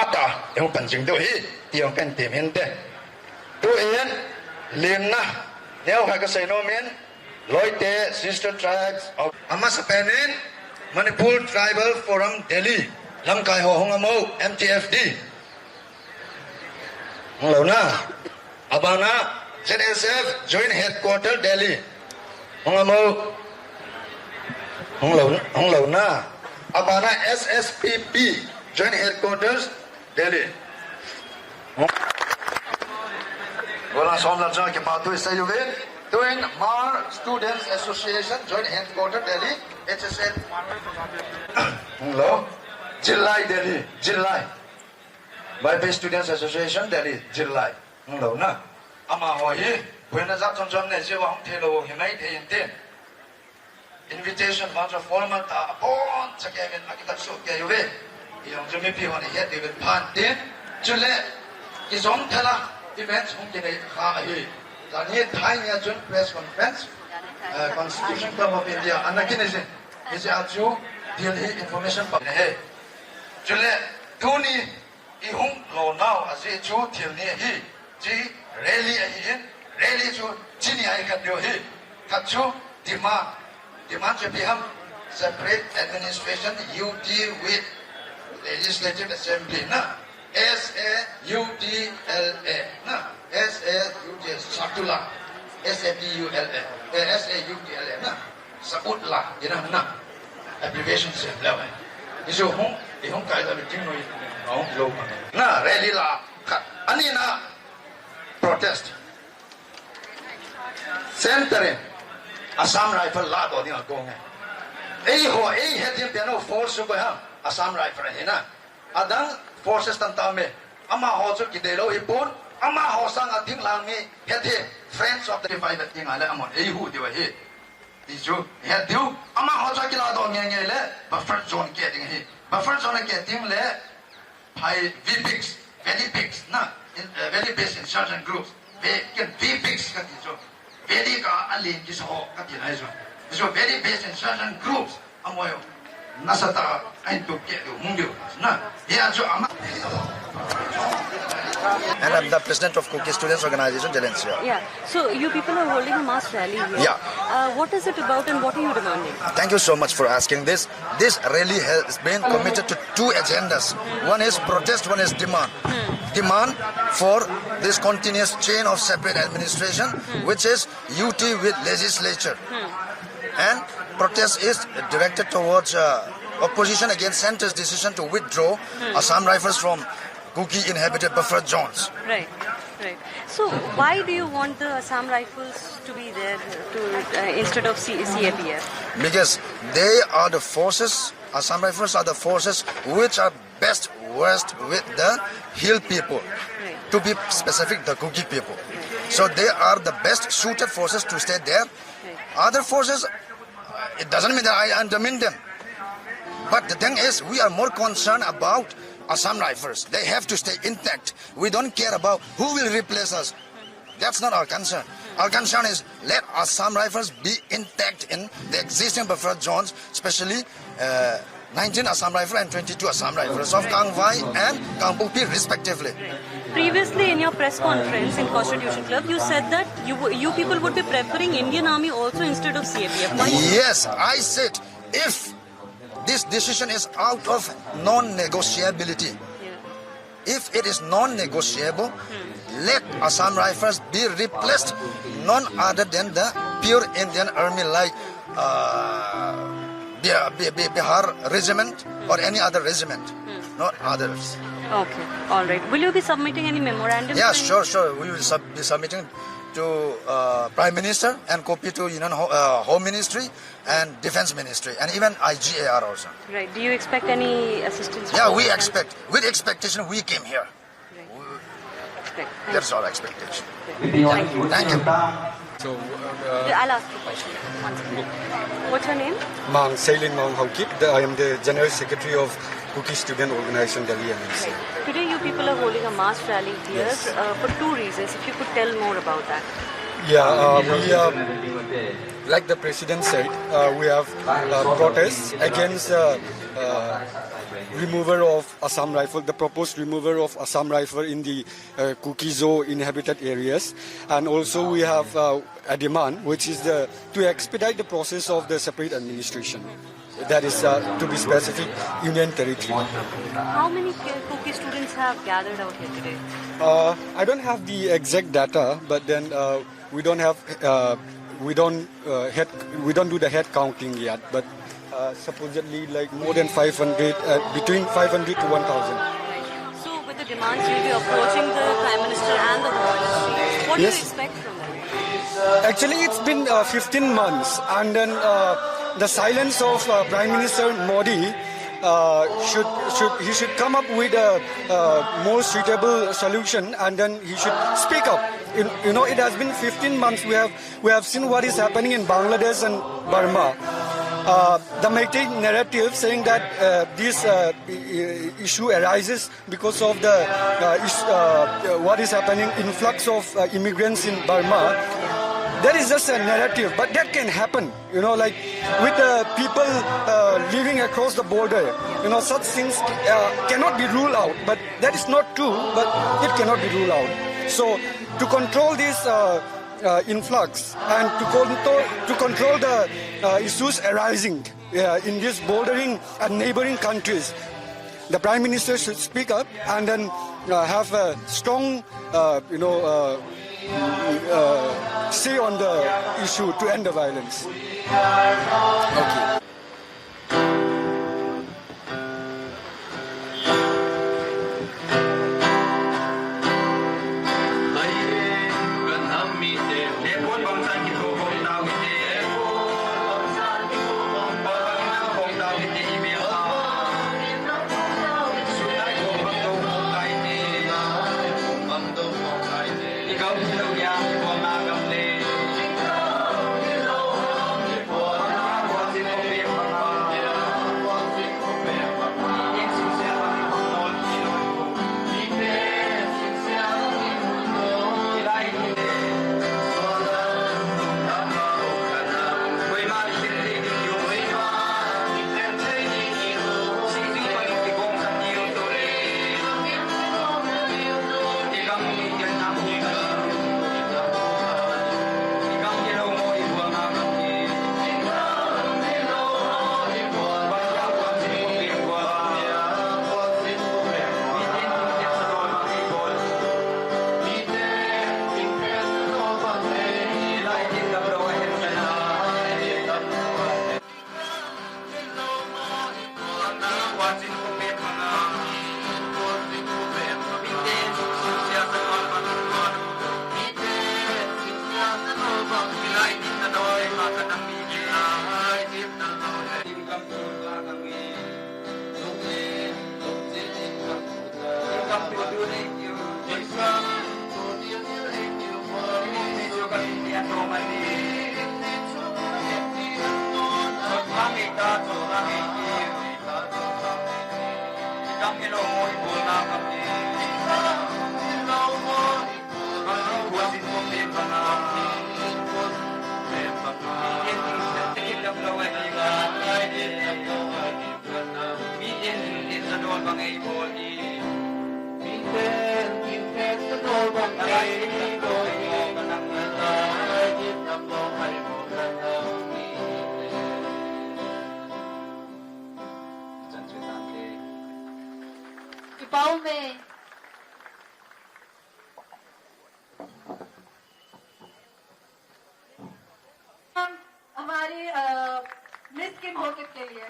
ata yung panjing do hi tiong kan tim hente to en limna neo ha ka sainomen loite sister tribes of Amasapenin Manipur Tribal Forum Delhi Lamkai ho hongamo MTFD Honglauna Abana ZSF Joint Headquarter Delhi Hongamo Honglauna Abana SSPP Joint Headquarters Delhi Wala somla jang ke patu sayuve doing Mar Students Association Joint Headquarters Delhi HSN Hello Jillai Delhi Jillai By Students Association Delhi Jillai Hello na ama hoi when as up some ne je wa thelo himai the inte invitation was a formal ta upon chakevin makita so ke yuve yong jumi pi honi he de pan tin chule izom thela events hong ke nei kha hi dan ye thai nya joint press conference Constitution Club of India anakinese is achu Delhi information pa he chule tuni I hong lo now as a chu til ne hi ji rally hi rally chu chini ai khat dio hi khat chu demand to be separate administration UT with legislative assembly na SAUTLA na SAUTLA Satula SAUTLA SAUTLA na Sabutla ina na abbreviation se lawa iso hong kai da ting noi hong lo na rally la khat ani na protest center Assam Rifle la do dia gong ei hetin piano force ko ha Assam Rifle he na adang forces tan ta me ama ho chu ki de lo ipon ama ho sang ating lang me hethe friends of the revival ting ala amon ei hu de wa he di chu he diu ama ho chu ki la do nge le buffer zone ke ding he buffer zone ke ting le phai vpix very pigs na very base insurgent groups ve ke vpix ka di chu very ka alin ki so ka ti lai so so very base insurgent groups amoyo nasata ai to ke do mungyo na ya chu ama And I'm the president of Kuki Students Organization, Jalencia. Yeah. So you people are holding a mass rally here. Yeah. What is it about and what are you demanding? Thank you so much for asking this. This rally has been committed to two agendas. One is protest, one is demand. Demand for this continuous chain of separate administration, which is UT with legislature. And protest is directed towards opposition against centre's decision to withdraw Assam Rifles from Kuki inhabited buffer zones. Right. So why do you want the Assam Rifles to be there instead of CAPF? Because they are the forces, Assam Rifles are the forces which are best versed with the hill people. Right. To be specific, the Kuki people. So they are the best suited forces to stay there. Right. Other forces, it doesn't mean that I undermine them. But the thing is, we are more concerned about Assam Rifles. They have to stay intact. We don't care about who will replace us. That's not our concern. Our concern is let Assam Rifles be intact in the existing buffer zones, especially 19 Assam Rifles and 22 Assam Rifles of Kangwai and Kangpokpi respectively. Previously in your press conference in Constitution Club, you said that you people would be preferring Indian Army also instead of CAPF. Why? Yes, I said if this decision is out of non-negotiability. Yeah. If it is non-negotiable, let Assam Rifles be replaced none other than the pure Indian army like Bihar regiment or any other regiment, not others. Okay, all right. Will you be submitting any memorandum? Yeah, sure. We will be submitting to Prime Minister and copy to Home Ministry and Defense Ministry and even IGAR also. Right. Do you expect any assistance? Yeah, we expect. With expectation, we came here. Right. That's our expectation. Thank you. Thank you. So, I'll ask you a question. One second. What's your name? Mang Sailin Mang Haukip. I am the General Secretary of Kuki Student Organization Delhi MNC. Right. Today you people are holding a mass rally here Yes. For two reasons. If you could tell more about that. Yeah, we like the President said, we have protests against remover of Assam rifle, the proposed remover of Assam rifle in the Kuki-Zo inhabited areas. And also we have a demand, which is to expedite the process of the separate administration. That is, to be specific, Union Territory. How many Kuki students have gathered out here today? I don't have the exact data, but then we don't do the head counting yet. But supposedly like more than 500, between 500 to 1,000. So with the demands, you'll be approaching the Prime Minister and the Home Ministry. What do you Yes. expect from them? Actually, it's been 15 months, and then the silence of Prime Minister Modi should come up with a more suitable solution, and then he should speak up. You know, it has been 15 months. We have seen what is happening in Bangladesh and Burma. The Meitei narrative saying that this issue arises because of the what is happening, influx of immigrants in Burma. That is just a narrative, but that can happen. You know, like with the people living across the border, you know, such things cannot be ruled out. But that is not true, but it cannot be ruled out. So to control this influx and to control the issues arising in these bordering and neighboring countries, the Prime Minister should speak up and then have a strong, say on the issue to end the violence. Okay. पाँव में हमारे miss किम होके के लिए